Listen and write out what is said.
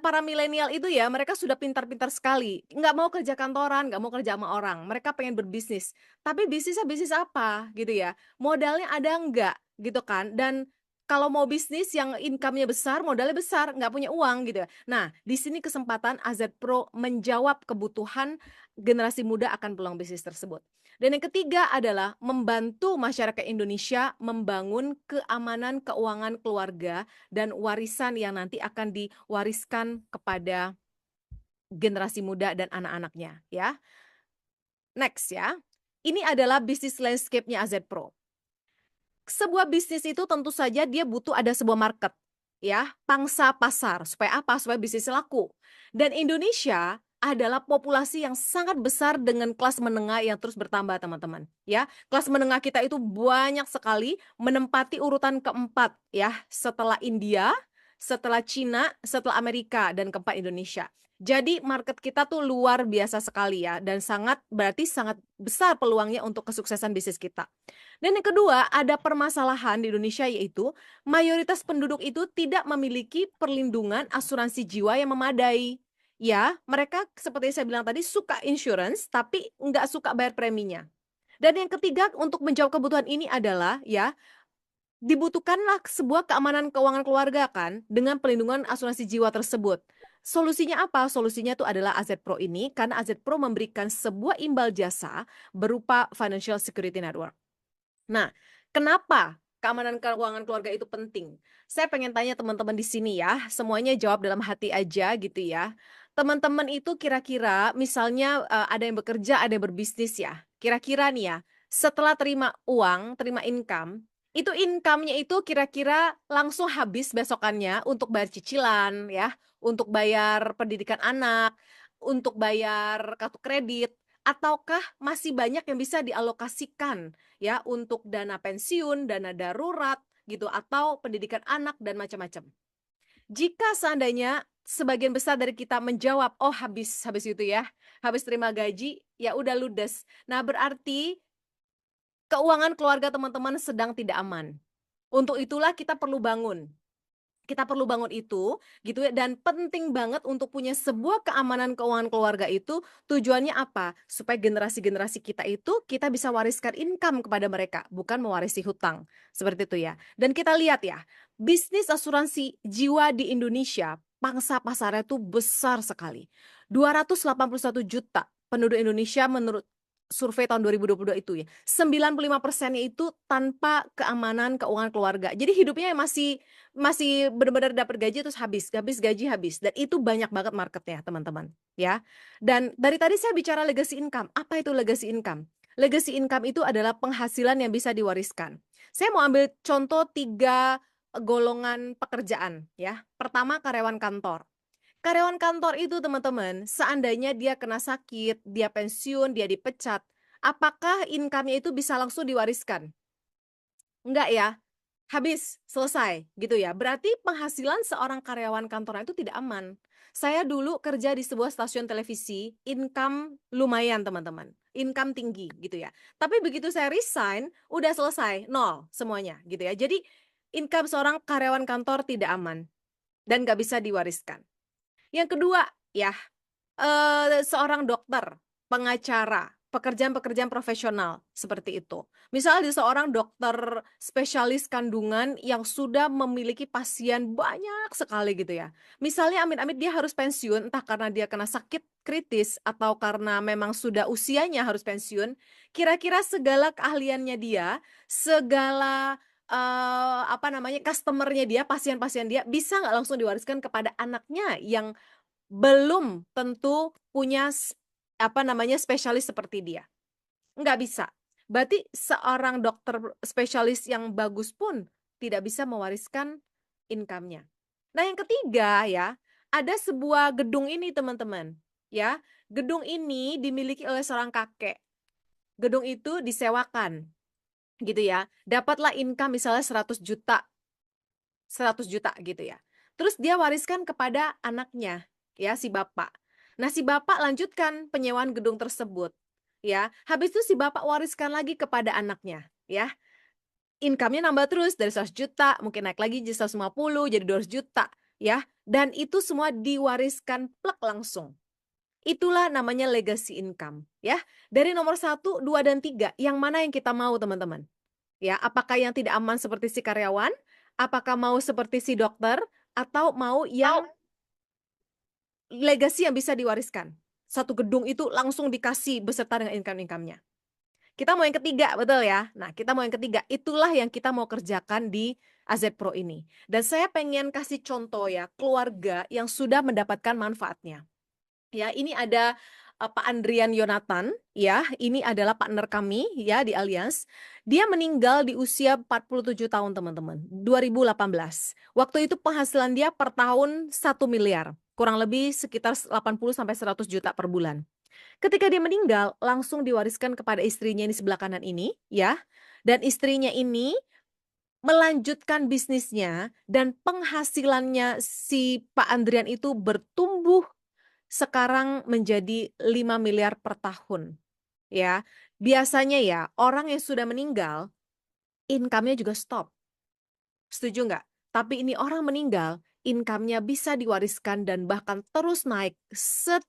para milenial itu ya, mereka sudah pintar-pintar sekali, nggak mau kerja kantoran, nggak mau kerja sama orang, mereka pengen berbisnis. Tapi bisnisnya bisnis apa gitu ya, modalnya ada nggak gitu kan, dan kalau mau bisnis yang income-nya besar, modalnya besar, nggak punya uang gitu ya. Nah, di sini kesempatan AZ Pro menjawab kebutuhan generasi muda akan peluang bisnis tersebut. Dan yang ketiga adalah membantu masyarakat Indonesia membangun keamanan keuangan keluarga dan warisan yang nanti akan diwariskan kepada generasi muda dan anak-anaknya ya. Next ya. Ini adalah bisnis landscape-nya AZ Pro. Sebuah bisnis itu tentu saja dia butuh ada sebuah market ya, pangsa pasar. Supaya apa? Supaya bisnis laku. Dan Indonesia adalah populasi yang sangat besar dengan kelas menengah yang terus bertambah, teman-teman, ya. Kelas menengah kita itu banyak sekali, menempati urutan keempat ya, setelah India, setelah Cina, setelah Amerika, dan keempat Indonesia. Jadi market kita tuh luar biasa sekali ya, dan berarti sangat besar peluangnya untuk kesuksesan bisnis kita. Dan yang kedua, ada permasalahan di Indonesia yaitu mayoritas penduduk itu tidak memiliki perlindungan asuransi jiwa yang memadai. Ya, mereka seperti saya bilang tadi suka insurance tapi nggak suka bayar preminya. Dan yang ketiga untuk menjawab kebutuhan ini adalah ya, dibutuhkanlah sebuah keamanan keuangan keluarga kan dengan perlindungan asuransi jiwa tersebut. Solusinya apa? Solusinya itu adalah AZ Pro ini karena AZ Pro memberikan sebuah imbal jasa berupa Financial Security Network. Nah, kenapa keamanan keuangan keluarga itu penting? Saya pengen tanya teman-teman di sini ya, semuanya jawab dalam hati aja gitu ya. Teman-teman itu kira-kira misalnya ada yang bekerja, ada yang berbisnis ya. Kira-kira nih ya, setelah terima uang, terima income, itu income-nya itu kira-kira langsung habis besokannya untuk bayar cicilan ya, untuk bayar pendidikan anak, untuk bayar kartu kredit, ataukah masih banyak yang bisa dialokasikan ya untuk dana pensiun, dana darurat gitu atau pendidikan anak dan macam-macam. Jika seandainya sebagian besar dari kita menjawab, "Oh, habis habis itu ya, habis terima gaji, ya udah ludes." Nah, berarti keuangan keluarga teman-teman sedang tidak aman. Untuk itulah kita perlu bangun. Kita perlu bangun itu, gitu ya, dan penting banget untuk punya sebuah keamanan keuangan keluarga itu, tujuannya apa? Supaya generasi-generasi kita itu, kita bisa wariskan income kepada mereka, bukan mewarisi hutang, seperti itu ya. Dan kita lihat ya, bisnis asuransi jiwa di Indonesia, pangsa pasarnya tuh besar sekali. 281 juta penduduk Indonesia menurut survei tahun 2022 itu ya. 95%-nya itu tanpa keamanan keuangan keluarga. Jadi hidupnya masih masih benar-benar dapat gaji terus habis habis gaji habis, dan itu banyak banget marketnya teman-teman, ya. Dan dari tadi saya bicara legacy income, apa itu legacy income? Legacy income itu adalah penghasilan yang bisa diwariskan. Saya mau ambil contoh 3 golongan pekerjaan ya. Pertama karyawan kantor. Karyawan kantor itu teman-teman, seandainya dia kena sakit, dia pensiun, dia dipecat, apakah income-nya itu bisa langsung diwariskan? Enggak ya, habis, selesai, gitu ya. Berarti penghasilan seorang karyawan kantoran itu tidak aman. Saya dulu kerja di sebuah stasiun televisi, income lumayan teman-teman, income tinggi gitu ya. Tapi begitu saya resign, udah selesai, nol semuanya gitu ya. Jadi income seorang karyawan kantor tidak aman dan nggak bisa diwariskan. Yang kedua, ya, seorang dokter, pengacara, pekerjaan-pekerjaan profesional, seperti itu. Misal di seorang dokter spesialis kandungan yang sudah memiliki pasien banyak sekali gitu ya. Misalnya amit-amit dia harus pensiun, entah karena dia kena sakit kritis atau karena memang sudah usianya harus pensiun, kira-kira segala keahliannya dia, segala, apa namanya, customer-nya dia, pasien-pasien dia, bisa nggak langsung diwariskan kepada anaknya yang belum tentu punya apa namanya, spesialis seperti dia, nggak bisa. Berarti seorang dokter spesialis yang bagus pun tidak bisa mewariskan income-nya. Nah, yang ketiga ya, ada sebuah gedung ini teman-teman, ya. Gedung ini dimiliki oleh seorang kakek. Gedung itu disewakan, gitu ya. Dapatlah income misalnya 100 juta gitu ya. Terus dia wariskan kepada anaknya, ya si bapak. Nah si bapak lanjutkan penyewaan gedung tersebut, ya. Habis itu si bapak wariskan lagi kepada anaknya, ya. Income-nya nambah terus dari 100 juta, mungkin naik lagi jadi 150, jadi 200 juta, ya. dan itu semua diwariskan plek langsung. Itulah namanya legacy income, ya. Dari nomor 1, 2, dan 3, yang mana yang kita mau, teman-teman? Ya, apakah yang tidak aman seperti si karyawan? Apakah mau seperti si dokter? Atau mau yang legacy yang bisa diwariskan? Satu gedung itu langsung dikasih beserta dengan income-nya. Kita mau yang ketiga, betul ya? Nah, kita mau yang ketiga, itulah yang kita mau kerjakan di AZ Pro ini. Dan saya pengen kasih contoh ya, keluarga yang sudah mendapatkan manfaatnya. Ya, ini ada Pak Andrian Yonatan, ya, ini adalah partner kami ya di Allianz. Dia meninggal di usia 47 tahun, teman-teman, 2018. Waktu itu penghasilan dia per tahun 1 miliar, kurang lebih sekitar 80 sampai 100 juta per bulan. Ketika dia meninggal, langsung diwariskan kepada istrinya ini sebelah kanan ini, ya. Dan istrinya ini melanjutkan bisnisnya dan penghasilannya si Pak Andrian itu bertumbuh sekarang menjadi 5 miliar per tahun, ya. Biasanya ya, orang yang sudah meninggal, income-nya juga stop. Setuju nggak? Tapi ini orang meninggal, income-nya bisa diwariskan dan bahkan terus naik